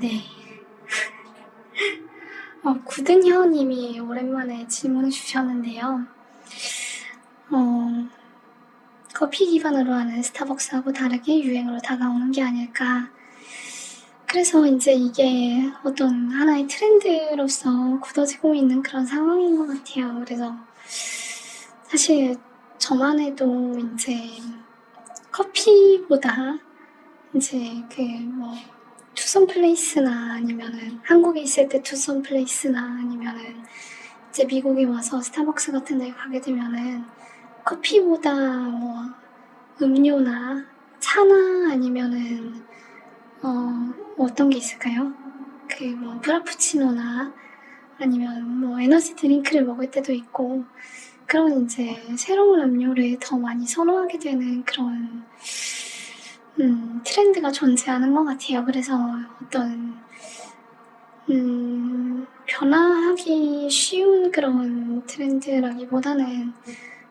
네. 구든혀님이 오랜만에 질문을 주셨는데요. 커피 기반으로 하는 스타벅스하고 다르게 유행으로 다가오는 게 아닐까. 그래서 이제 이게 어떤 하나의 트렌드로서 굳어지고 있는 그런 상황인 것 같아요. 그래서 사실 저만 해도 이제 커피보다 이제 투썸 플레이스나 아니면은 한국에 있을 때 투썸 플레이스나 아니면은 이제 미국에 와서 스타벅스 같은 데 가게 되면은 커피보다 음료나 차나 아니면은 어떤 게 있을까요? 프라푸치노나 아니면 에너지 드링크를 먹을 때도 있고 그런 이제 새로운 음료를 더 많이 선호하게 되는 그런 트렌드가 존재하는 것 같아요. 그래서 어떤 변화하기 쉬운 그런 트렌드라기보다는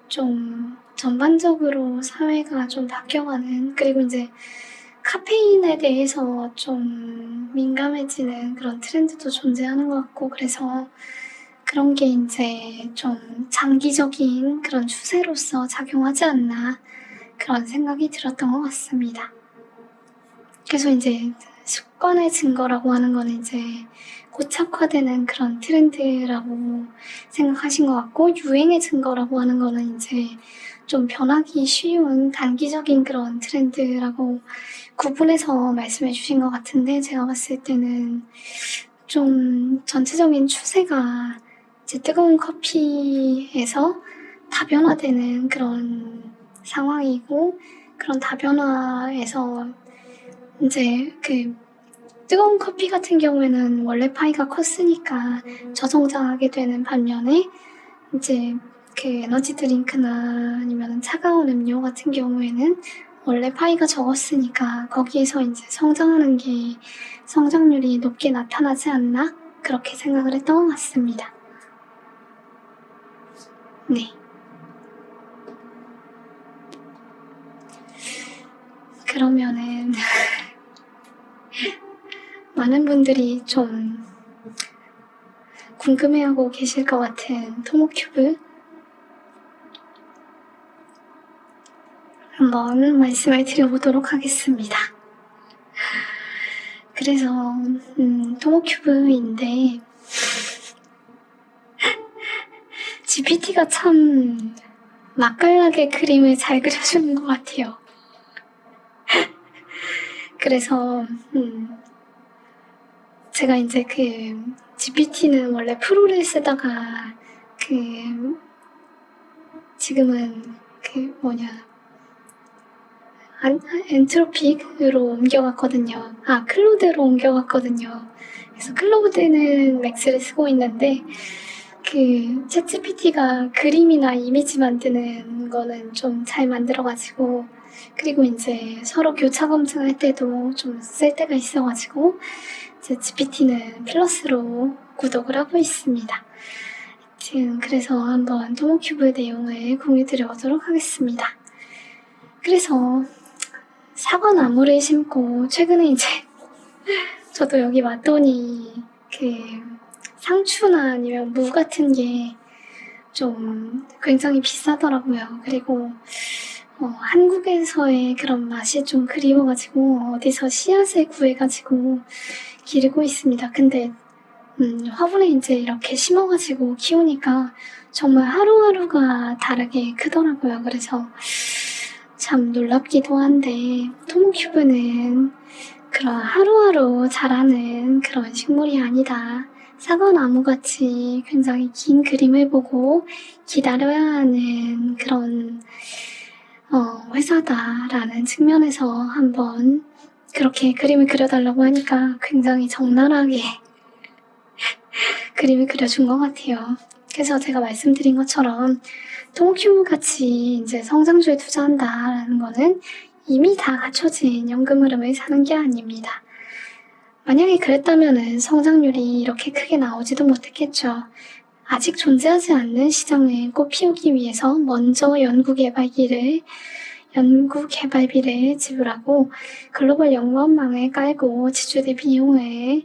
좀 전반적으로 사회가 좀 바뀌어가는, 그리고 이제 카페인에 대해서 좀 민감해지는 그런 트렌드도 존재하는 것 같고, 그래서 그런 게 이제 좀 장기적인 그런 추세로서 작용하지 않나 그런 생각이 들었던 것 같습니다. 그래서 이제 습관의 증거라고 하는 거는 이제 고착화되는 그런 트렌드라고 생각하신 것 같고, 유행의 증거라고 하는 거는 이제 좀 변하기 쉬운 단기적인 그런 트렌드라고 구분해서 말씀해 주신 것 같은데, 제가 봤을 때는 좀 전체적인 추세가 이제 뜨거운 커피에서 다변화되는 그런 상황이고, 그런 다변화에서 이제 뜨거운 커피 같은 경우에는 원래 파이가 컸으니까 저성장하게 되는 반면에 이제 에너지 드링크나 아니면 차가운 음료 같은 경우에는 원래 파이가 적었으니까 거기에서 이제 성장하는 게 성장률이 높게 나타나지 않나 그렇게 생각을 했던 것 같습니다. 네. 그러면은 많은 분들이 좀 궁금해하고 계실 것 같은 토모큐브 한번 말씀을 드려보도록 하겠습니다. 그래서 토모큐브인데 GPT가 참 맛깔나게 그림을 잘 그려주는 것 같아요. 그래서 제가 이제 GPT는 원래 프로를 쓰다가 지금은 엔트로픽으로 옮겨갔거든요. 클로드로 옮겨갔거든요. 그래서 클로드는 맥스를 쓰고 있는데 챗GPT가 그림이나 이미지 만드는 거는 좀 잘 만들어가지고, 그리고 이제 서로 교차 검증할 때도 좀 쓸 때가 있어가지고 이제 GPT는 플러스로 구독을 하고 있습니다. 지금 그래서 한번 토모큐브 내용을 공유드려보도록 하겠습니다. 그래서 사과나무를 심고, 최근에 이제 저도 여기 왔더니 상추나 아니면 무 같은 게 좀 굉장히 비싸더라고요. 그리고 한국에서의 그런 맛이 좀 그리워가지고 어디서 씨앗을 구해가지고 기르고 있습니다. 근데 화분에 이제 이렇게 심어가지고 키우니까 정말 하루하루가 다르게 크더라고요. 그래서 참 놀랍기도 한데, 토모큐브는 그런 하루하루 자라는 그런 식물이 아니다. 사과나무같이 굉장히 긴 그림을 보고 기다려야 하는 그런 회사다라는 측면에서 한번 그렇게 그림을 그려달라고 하니까 굉장히 적나라하게 그림을 그려준 것 같아요. 그래서 제가 말씀드린 것처럼 토모큐브 같이 이제 성장주에 투자한다라는 거는 이미 다 갖춰진 연금 흐름을 사는 게 아닙니다. 만약에 그랬다면은 성장률이 이렇게 크게 나오지도 못했겠죠. 아직 존재하지 않는 시장을 꽃피우기 위해서 먼저 연구개발기를 연구 개발비를 지불하고 글로벌 연구원망을 깔고 지출된 비용을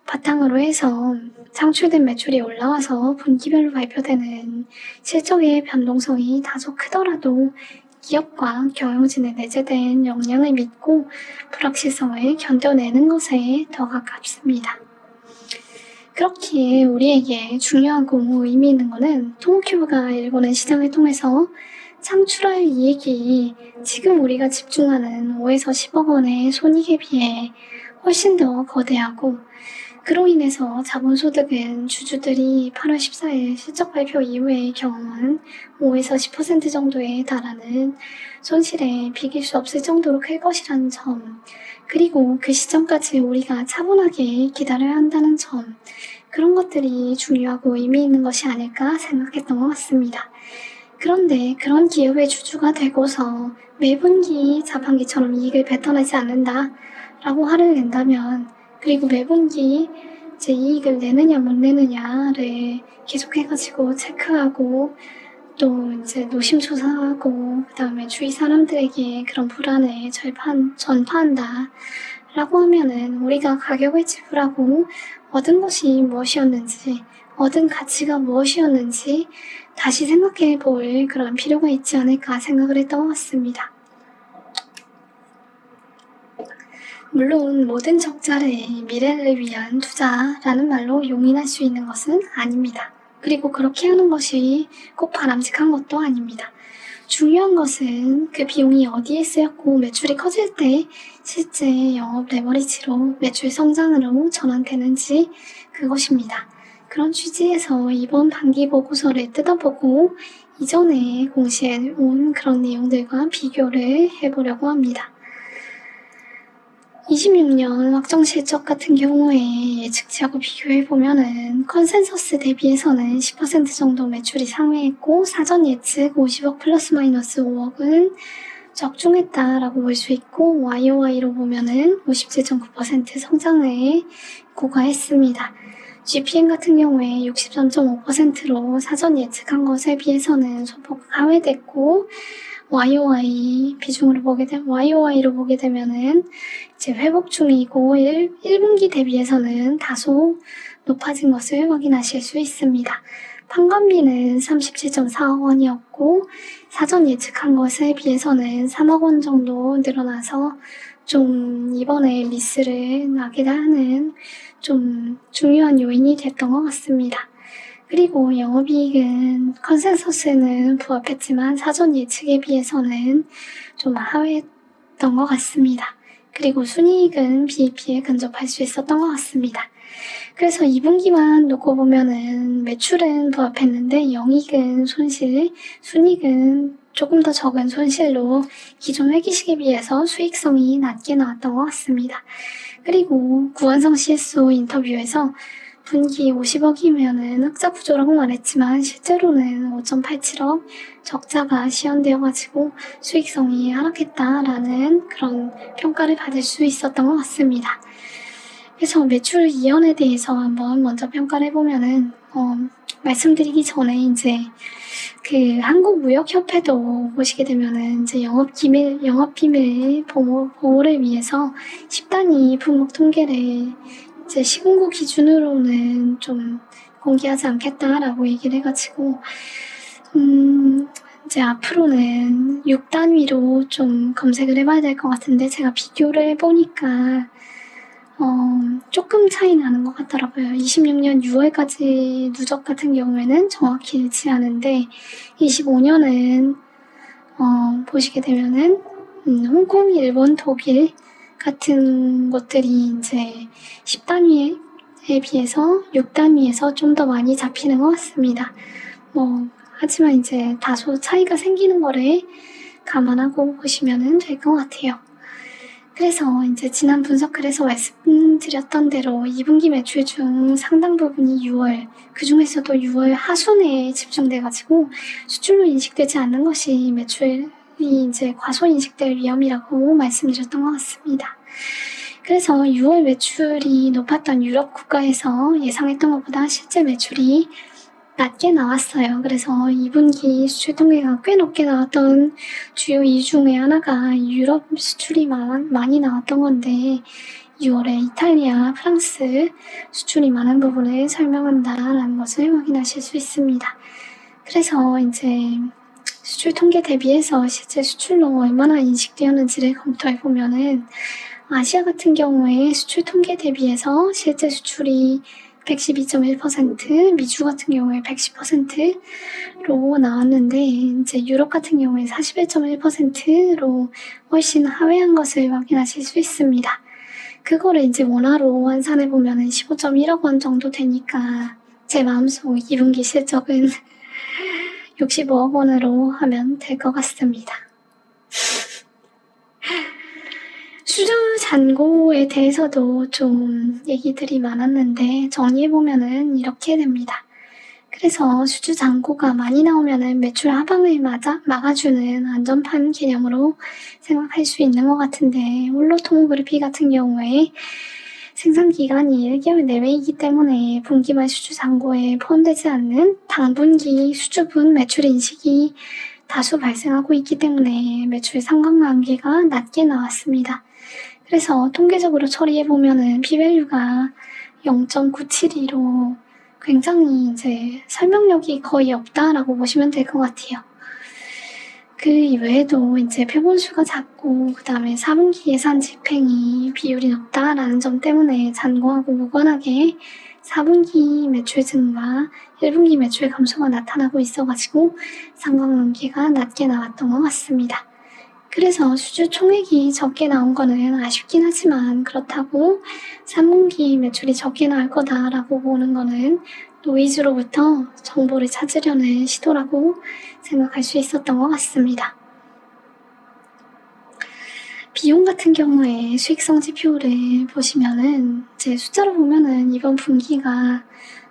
바탕으로 해서 창출된 매출이 올라와서 분기별로 발표되는 실적의 변동성이 다소 크더라도 기업과 경영진의 내재된 역량을 믿고 불확실성을 견뎌내는 것에 더 가깝습니다. 그렇기에 우리에게 중요하고 의미 있는 것은 토모큐브가 일궈낸 시장을 통해서 창출할 이익이 지금 우리가 집중하는 5에서 10억 원의 손익에 비해 훨씬 더 거대하고, 그로 인해서 자본소득은 주주들이 8월 14일 실적 발표 이후에 경험한 5에서 10% 정도에 달하는 손실에 비길 수 없을 정도로 클 것이라는 점, 그리고 그 시점까지 우리가 차분하게 기다려야 한다는 점, 그런 것들이 중요하고 의미 있는 것이 아닐까 생각했던 것 같습니다. 그런데 그런 기업의 주주가 되고서 매분기 자판기처럼 이익을 뱉어내지 않는다 라고 화를 낸다면, 그리고 매분기 제 이익을 내느냐 못 내느냐를 계속해가지고 체크하고 또 이제 노심초사하고 그 다음에 주위 사람들에게 그런 불안을 전파한다 라고 하면은 우리가 가격을 지불하고 얻은 것이 무엇이었는지, 얻은 가치가 무엇이었는지 다시 생각해 볼 그런 필요가 있지 않을까 생각을 했던 것 같습니다. 물론 모든 적자를 미래를 위한 투자라는 말로 용인할 수 있는 것은 아닙니다. 그리고 그렇게 하는 것이 꼭 바람직한 것도 아닙니다. 중요한 것은 그 비용이 어디에 쓰였고 매출이 커질 때 실제 영업 레버리지로 매출 성장으로 전환되는지, 그것입니다. 그런 취지에서 이번 반기 보고서를 뜯어보고 이전에 공시해 온 그런 내용들과 비교를 해보려고 합니다. 26년 확정 실적 같은 경우에 예측치하고 비교해보면은 컨센서스 대비해서는 10% 정도 매출이 상회했고, 사전 예측 50억 플러스 마이너스 5억은 적중했다라고 볼 수 있고, YOY로 보면은 57.9% 성장을 고가했습니다. GPM 같은 경우에 63.5%로 사전 예측한 것에 비해서는 소폭 하회됐고, YOY로 보게 되면은 이제 회복 중이고 1분기 대비해서는 다소 높아진 것을 확인하실 수 있습니다. 판관비는 37.4억 원이었고 사전 예측한 것에 비해서는 3억 원 정도 늘어나서 좀 이번에 미스를 나게 하는 좀 중요한 요인이 됐던 것 같습니다. 그리고 영업이익은 컨센서스는 부합했지만 사전 예측에 비해서는 좀 하회했던 것 같습니다. 그리고 순이익은 BEP에 근접할 수 있었던 것 같습니다. 그래서 2분기만 놓고 보면은 매출은 부합했는데 영이익은 손실, 순이익은 조금 더 적은 손실로 기존 회계 시기에 비해서 수익성이 낮게 나왔던 것 같습니다. 그리고 구원성 CSO 인터뷰에서 분기 50억이면은 흑자 구조라고 말했지만 실제로는 5.87억 적자가 시현되어가지고 수익성이 하락했다라는 그런 평가를 받을 수 있었던 것 같습니다. 그래서 매출 이연에 대해서 한번 먼저 평가를 해보면은 말씀드리기 전에 이제 그 한국무역협회도 보시게 되면은 이제 영업비밀 보호를 위해서 10단위 품목 통계를 이제 시공고 기준으로는 좀 공개하지 않겠다라고 얘기를 해가지고 이제 앞으로는 6단위로 좀 검색을 해봐야 될 것 같은데, 제가 비교를 해보니까 조금 차이 나는 것 같더라고요. 26년 6월까지 누적 같은 경우에는 정확히 일치하는데 25년은 보시게 되면은 홍콩, 일본, 독일 같은 것들이 이제 10단위에 비해서 6단위에서 좀 더 많이 잡히는 것 같습니다. 하지만 이제 다소 차이가 생기는 거를 감안하고 보시면 될 것 같아요. 그래서 이제 지난 분석글에서 말씀드렸던 대로 2분기 매출 중 상당 부분이 6월, 그 중에서도 6월 하순에 집중돼가지고 수출로 인식되지 않는 것이 매출이 이제 과소 인식될 위험이라고 말씀드렸던 것 같습니다. 그래서 6월 매출이 높았던 유럽 국가에서 예상했던 것보다 실제 매출이 낮게 나왔어요. 그래서 2분기 수출 통계가 꽤 높게 나왔던 주요 이유 중에 하나가 유럽 수출이 많이 나왔던 건데 6월에 이탈리아, 프랑스 수출이 많은 부분을 설명한다라는 것을 확인하실 수 있습니다. 그래서 이제 수출 통계 대비해서 실제 수출로 얼마나 인식되었는지를 검토해 보면은 아시아 같은 경우에 수출 통계 대비해서 실제 수출이 112.1%, 미주 같은 경우에 110%로 나왔는데 이제 유럽 같은 경우에 41.1%로 훨씬 하회한 것을 확인하실 수 있습니다. 그거를 이제 원화로 환산해 보면은 15.1억 원 정도 되니까 제 마음속 2분기 실적은 65억 원으로 하면 될 것 같습니다. 수주 잔고에 대해서도 좀 얘기들이 많았는데 정리해보면은 이렇게 됩니다. 그래서 수주 잔고가 많이 나오면은 매출 하방을 막아주는 안전판 개념으로 생각할 수 있는 것 같은데 홀로토모그래피 같은 경우에 생산기간이 1개월 내외이기 때문에 분기말 수주 잔고에 포함되지 않는 당분기 수주분 매출 인식이 다수 발생하고 있기 때문에 매출 상관관계가 낮게 나왔습니다. 그래서 통계적으로 처리해보면은 P밸류가 0.972로 굉장히 이제 설명력이 거의 없다라고 보시면 될 것 같아요. 그 이외에도 이제 표본수가 작고 그 다음에 4분기 예산 집행이 비율이 높다라는 점 때문에 잔고하고 무관하게 4분기 매출 증가, 1분기 매출 감소가 나타나고 있어가지고 상관관계가 낮게 나왔던 것 같습니다. 그래서 수주 총액이 적게 나온 거는 아쉽긴 하지만 그렇다고 3분기 매출이 적게 나올 거다라고 보는 거는 노이즈로부터 정보를 찾으려는 시도라고 생각할 수 있었던 것 같습니다. 비용 같은 경우에 수익성 지표를 보시면은 제 숫자로 보면은 이번 분기가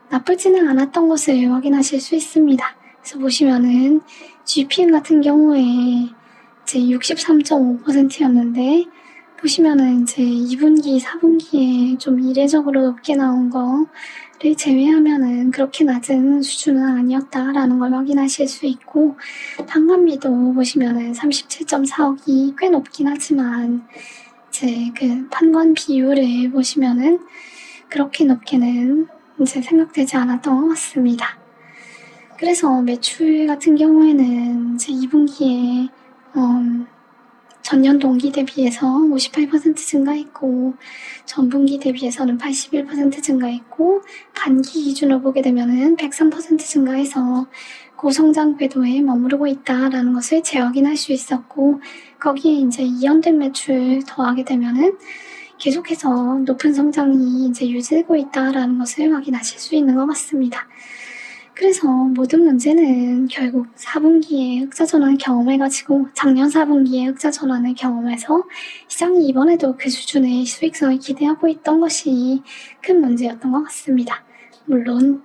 나쁘지는 않았던 것을 확인하실 수 있습니다. 그래서 보시면은 GPM 같은 경우에 이제 63.5%였는데 보시면은 이제 2분기, 4분기에 좀 이례적으로 높게 나온 거를 제외하면은 그렇게 낮은 수준은 아니었다라는 걸 확인하실 수 있고 판관비도 보시면은 37.4억이 꽤 높긴 하지만 이제 그 판관 비율을 보시면은 그렇게 높게는 이제 생각되지 않았던 것 같습니다. 그래서 매출 같은 경우에는 이제 2분기에 전년 동기 대비해서 58% 증가했고 전분기 대비해서는 81% 증가했고 반기 기준으로 보게 되면은 103% 증가해서 고성장 궤도에 머무르고 있다라는 것을 재확인할 수 있었고 거기에 이제 이연된 매출 더하게 되면은 계속해서 높은 성장이 이제 유지되고 있다라는 것을 확인하실 수 있는 것 같습니다. 그래서 모든 문제는 결국 4분기에 흑자 전환을 경험해가지고 작년 4분기에 흑자 전환을 경험해서 시장이 이번에도 그 수준의 수익성을 기대하고 있던 것이 큰 문제였던 것 같습니다. 물론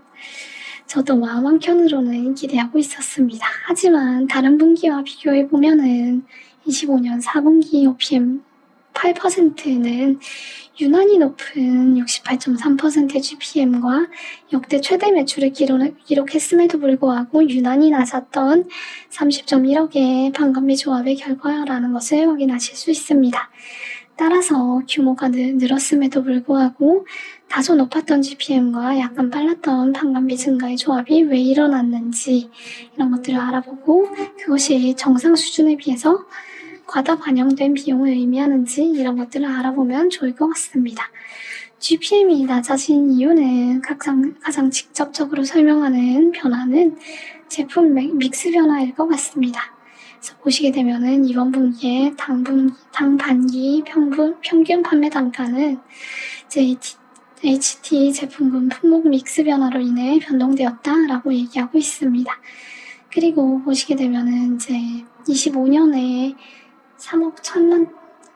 저도 마음 한켠으로는 기대하고 있었습니다. 하지만 다른 분기와 비교해보면은 25년 4분기 OPM 8%는 유난히 높은 68.3%의 GPM과 역대 최대 매출을 기록했음에도 불구하고 유난히 낮았던 30.1억의 판관비 조합의 결과라는 것을 확인하실 수 있습니다. 따라서 규모가 늘었음에도 불구하고 다소 높았던 GPM과 약간 빨랐던 판관비 증가의 조합이 왜 일어났는지 이런 것들을 알아보고 그것이 정상 수준에 비해서 과다 반영된 비용을 의미하는지 이런 것들을 알아보면 좋을 것 같습니다. GPM이 낮아진 이유는 가장 직접적으로 설명하는 변화는 제품 믹스 변화일 것 같습니다. 그래서 보시게 되면은 이번 분기에 당반기 평균 판매 단가는 이제 HT 제품군 품목 믹스 변화로 인해 변동되었다라고 얘기하고 있습니다. 그리고 보시게 되면은 이제 25년에 3억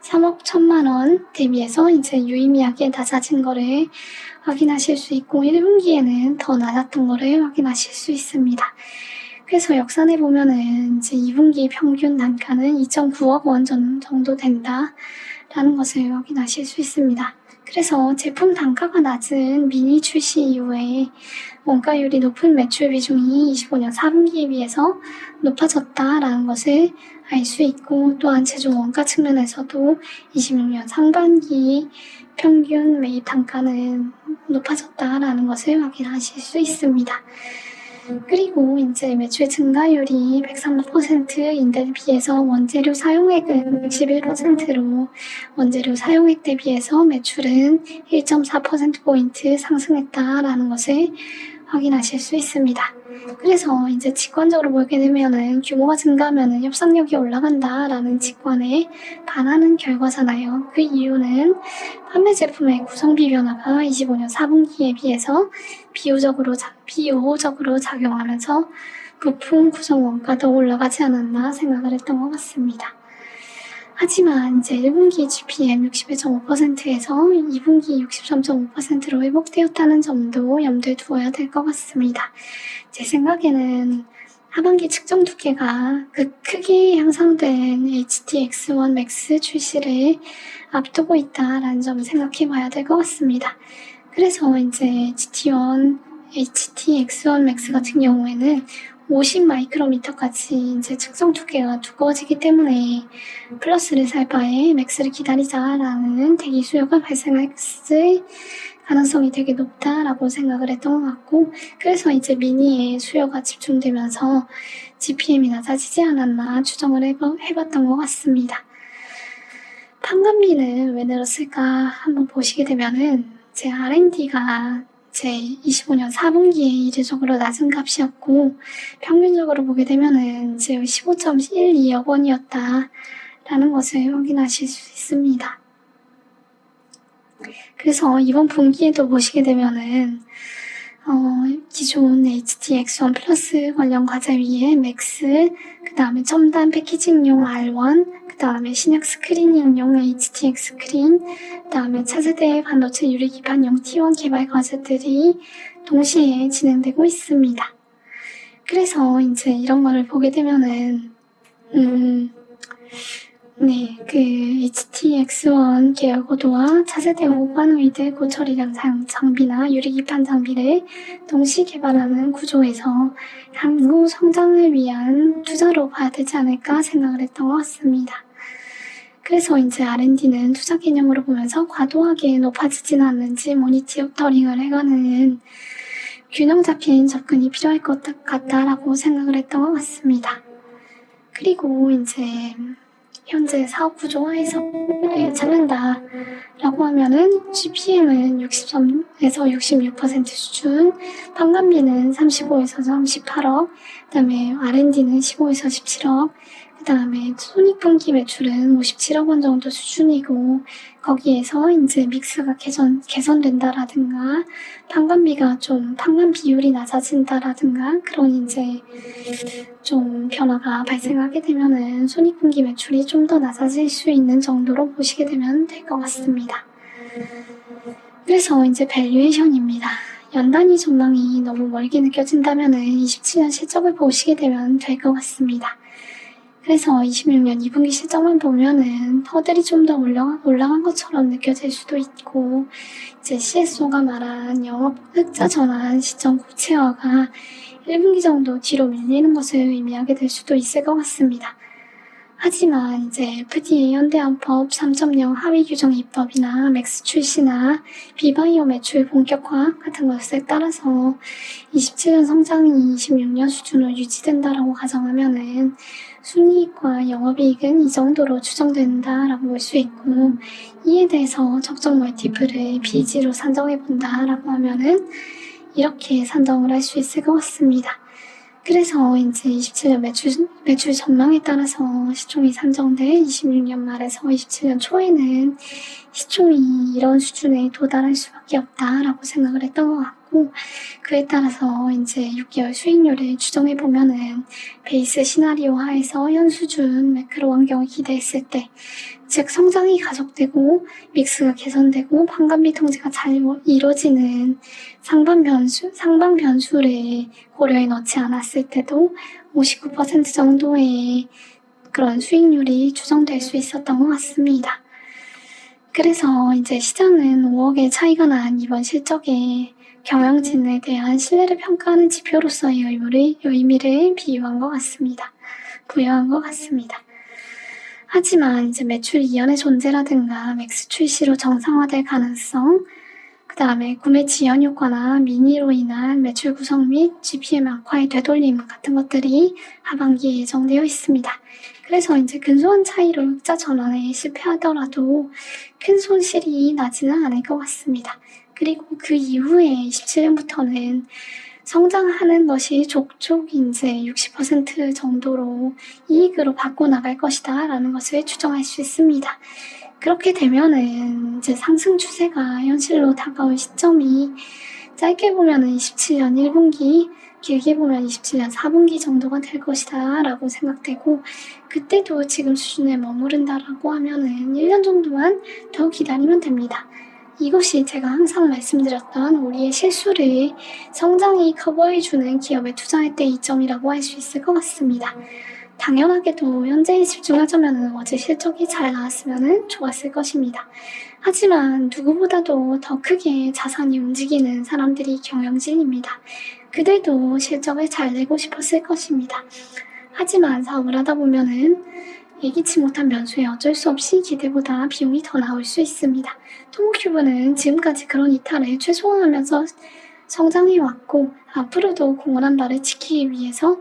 1천만 원 대비해서 이제 유의미하게 낮아진 거를 확인하실 수 있고 1분기에는 더 낮았던 거를 확인하실 수 있습니다. 그래서 역산해 보면은 이제 2분기 평균 단가는 2.9억 원 정도 된다 라는 것을 확인하실 수 있습니다. 그래서 제품 단가가 낮은 미니 출시 이후에 원가율이 높은 매출 비중이 25년 4분기에 비해서 높아졌다라는 것을 알 수 있고, 또한 제조 원가 측면에서도 26년 상반기 평균 매입 단가는 높아졌다라는 것을 확인하실 수 있습니다. 그리고 이제 매출 증가율이 103%인데 비해서 원재료 사용액은 61%로 원재료 사용액 대비해서 매출은 1.4%포인트 상승했다라는 것을 확인하실 수 있습니다. 그래서 이제 직관적으로 보게 되면은 규모가 증가하면은 협상력이 올라간다라는 직관에 반하는 결과잖아요. 그 이유는 판매 제품의 구성비 변화가 25년 4분기에 비해서 비효적으로 작용하면서 부품 구성 원가도 올라가지 않았나 생각을 했던 것 같습니다. 하지만 이제 1분기 GPM 61.5%에서 2분기 63.5%로 회복되었다는 점도 염두에 두어야 될 것 같습니다. 제 생각에는 하반기 측정 두께가 크게 향상된 HTX1 Max 출시를 앞두고 있다라는 점을 생각해 봐야 될 것 같습니다. 그래서 이제 HTX1 Max 같은 경우에는 50 마이크로미터까지 이제 측정 두께가 두꺼워지기 때문에 플러스를 살 바에 맥스를 기다리자라는 대기 수요가 발생했을 가능성이 되게 높다라고 생각을 했던 것 같고, 그래서 이제 미니에 수요가 집중되면서 GPM이 낮아지지 않았나 추정을 해봤던 것 같습니다. 판관비는 왜 늘었을까 한번 보시게 되면은 제 R&D가 제 25년 4분기에 이례적으로 낮은 값이었고, 평균적으로 보게 되면은 제 15.12억 원이었다라는 것을 확인하실 수 있습니다. 그래서 이번 분기에도 보시게 되면은 기존 HTX1 플러스 관련 과제 위에 맥스, 그 다음에 첨단 패키징용 R1, 그 다음에 신약 스크린ing용 HTX 스크린, 그 다음에 차세대 반도체 유리기판용 T1 개발 과제들이 동시에 진행되고 있습니다. 그래서 이제 이런 거를 보게 되면은 그 HTX1 계열 고도와 차세대 오반웨이드 고처리량 장비나 유리기판 장비를 동시 개발하는 구조에서 향후 성장을 위한 투자로 봐야 되지 않을까 생각을 했던 것 같습니다. 그래서 이제 R&D는 투자 개념으로 보면서 과도하게 높아지지는 않는지 모니터링을 해가는 균형 잡힌 접근이 필요할 것 같다라고 생각을 했던 것 같습니다. 그리고 이제 현재 사업 구조화에서 찾는다라고 하면은 GPM은 63에서 66% 수준, 판관비는 35에서 38억, 그 다음에 R&D는 15에서 17억, 그 다음에 손익분기 매출은 57억 원 정도 수준이고, 거기에서 이제 믹스가 개선된다라든가, 판관 비율이 낮아진다라든가, 그런 이제 좀 변화가 발생하게 되면은 손익분기 매출이 좀 더 낮아질 수 있는 정도로 보시게 되면 될 것 같습니다. 그래서 이제 밸류에이션입니다. 연단위 전망이 너무 멀게 느껴진다면은 27년 실적을 보시게 되면 될 것 같습니다. 그래서 26년 2분기 실적만 보면은 퍼들이 좀 더 올라간 것처럼 느껴질 수도 있고, 이제 CSO가 말한 영업 흑자 전환 시점 고체화가 1분기 정도 뒤로 밀리는 것을 의미하게 될 수도 있을 것 같습니다. 하지만 이제 FDA 현대암법 3.0 하위 규정 입법이나 맥스 출시나 비바이오 매출 본격화 같은 것에 따라서 27년 성장이 26년 수준으로 유지된다라고 가정하면은 순이익과 영업이익은 이 정도로 추정된다라고 볼 수 있고, 이에 대해서 적정 멀티플을 BG로 산정해 본다라고 하면은 이렇게 산정을 할 수 있을 것 같습니다. 그래서 이제 27년 매출 전망에 따라서 시총이 산정돼 26년 말에서 27년 초에는 시총이 이런 수준에 도달할 수밖에 없다라고 생각을 했던 것 같고, 그에 따라서 이제 6개월 수익률을 추정해 보면은 베이스 시나리오 하에서 현 수준 매크로 환경을 기대했을 때, 즉 성장이 가속되고 믹스가 개선되고 판관비 통제가 잘 이루어지는 상방 변수를 고려해 넣지 않았을 때도 59% 정도의 그런 수익률이 추정될 수 있었던 것 같습니다. 그래서 이제 시장은 5억의 차이가 난 이번 실적에 경영진에 대한 신뢰를 평가하는 지표로서의 의미를 부여한 것 같습니다. 하지만 이제 매출 이연의 존재라든가 맥스 출시로 정상화될 가능성, 그 다음에 구매 지연 효과나 미니로 인한 매출 구성 및 GPM 악화의 되돌림 같은 것들이 하반기에 예정되어 있습니다. 그래서 이제 근소한 차이로 흑자 전환에 실패하더라도 큰 손실이 나지는 않을 것 같습니다. 그리고 그 이후에 27년부터는 성장하는 것이 족족 이제 60% 정도로 이익으로 바꿔나갈 것이다 라는 것을 추정할 수 있습니다. 그렇게 되면은 이제 상승 추세가 현실로 다가올 시점이 짧게 보면은 27년 1분기, 길게 보면 27년 4분기 정도가 될 것이다 라고 생각되고, 그때도 지금 수준에 머무른다라고 하면은 1년 정도만 더 기다리면 됩니다. 이것이 제가 항상 말씀드렸던 우리의 실수를 성장이 커버해주는 기업에 투자할 때 이점이라고 할 수 있을 것 같습니다. 당연하게도 현재에 집중하자면 어제 실적이 잘 나왔으면 좋았을 것입니다. 하지만 누구보다도 더 크게 자산이 움직이는 사람들이 경영진입니다. 그들도 실적을 잘 내고 싶었을 것입니다. 하지만 사업을 하다 보면은 예기치 못한 변수에 어쩔 수 없이 기대보다 비용이 더 나올 수 있습니다. 토모큐브는 지금까지 그런 이탈을 최소화하면서 성장해왔고, 앞으로도 공헌한 바를 지키기 위해서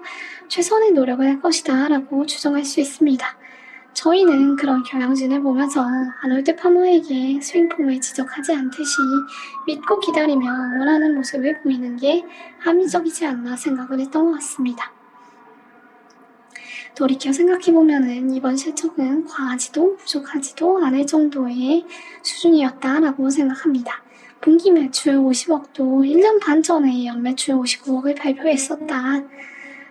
최선의 노력을 할 것이다 라고 추정할 수 있습니다. 저희는 그런 경영진을 보면서 아놀드 파머에게 스윙폼을 지적하지 않듯이 믿고 기다리며 원하는 모습을 보이는 게 합리적이지 않나 생각을 했던 것 같습니다. 돌이켜 생각해보면 이번 실적은 과하지도 부족하지도 않을 정도의 수준이었다라고 생각합니다. 분기 매출 50억도 1년 반 전에 연매출 59억을 발표했었다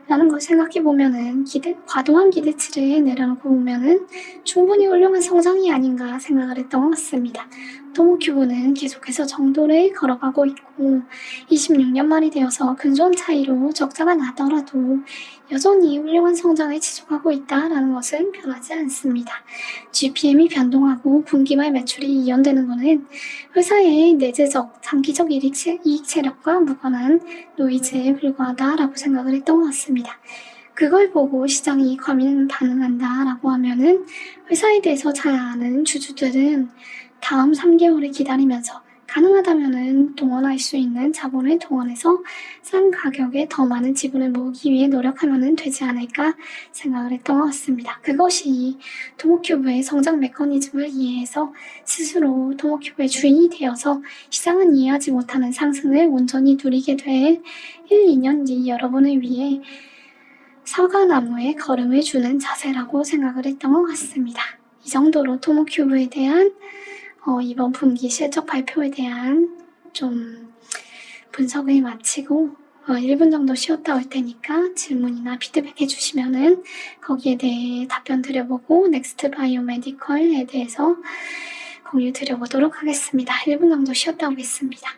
라는 걸 생각해보면은 과도한 기대치를 내려놓고 보면은 충분히 훌륭한 성장이 아닌가 생각을 했던 것 같습니다. 토모큐브는 계속해서 정도를 걸어가고 있고 26년 말이 되어서 근소한 차이로 적자가 나더라도 여전히 훌륭한 성장을 지속하고 있다는 것은 변하지 않습니다. GPM이 변동하고 분기말 매출이 이연되는 것은 회사의 내재적, 장기적 이익 체력과 무관한 노이즈에 불과하다라고 생각을 했던 것 같습니다. 그걸 보고 시장이 과민 반응한다라고 하면은 회사에 대해서 잘 아는 주주들은 다음 3개월을 기다리면서 가능하다면은 동원할 수 있는 자본을 동원해서 싼 가격에 더 많은 지분을 모으기 위해 노력하면 되지 않을까 생각을 했던 것 같습니다. 그것이 토모큐브의 성장 메커니즘을 이해해서 스스로 토모큐브의 주인이 되어서 시장은 이해하지 못하는 상승을 온전히 누리게 될 1, 2년 뒤 여러분을 위해 사과나무에 걸음을 주는 자세라고 생각을 했던 것 같습니다. 이 정도로 토모큐브에 대한 이번 분기 실적 발표에 대한 좀 분석을 마치고 1분 정도 쉬었다 올 테니까 질문이나 피드백 해주시면은 거기에 대해 답변 드려보고 넥스트 바이오메디컬에 대해서 공유 드려보도록 하겠습니다. 1분 정도 쉬었다 오겠습니다.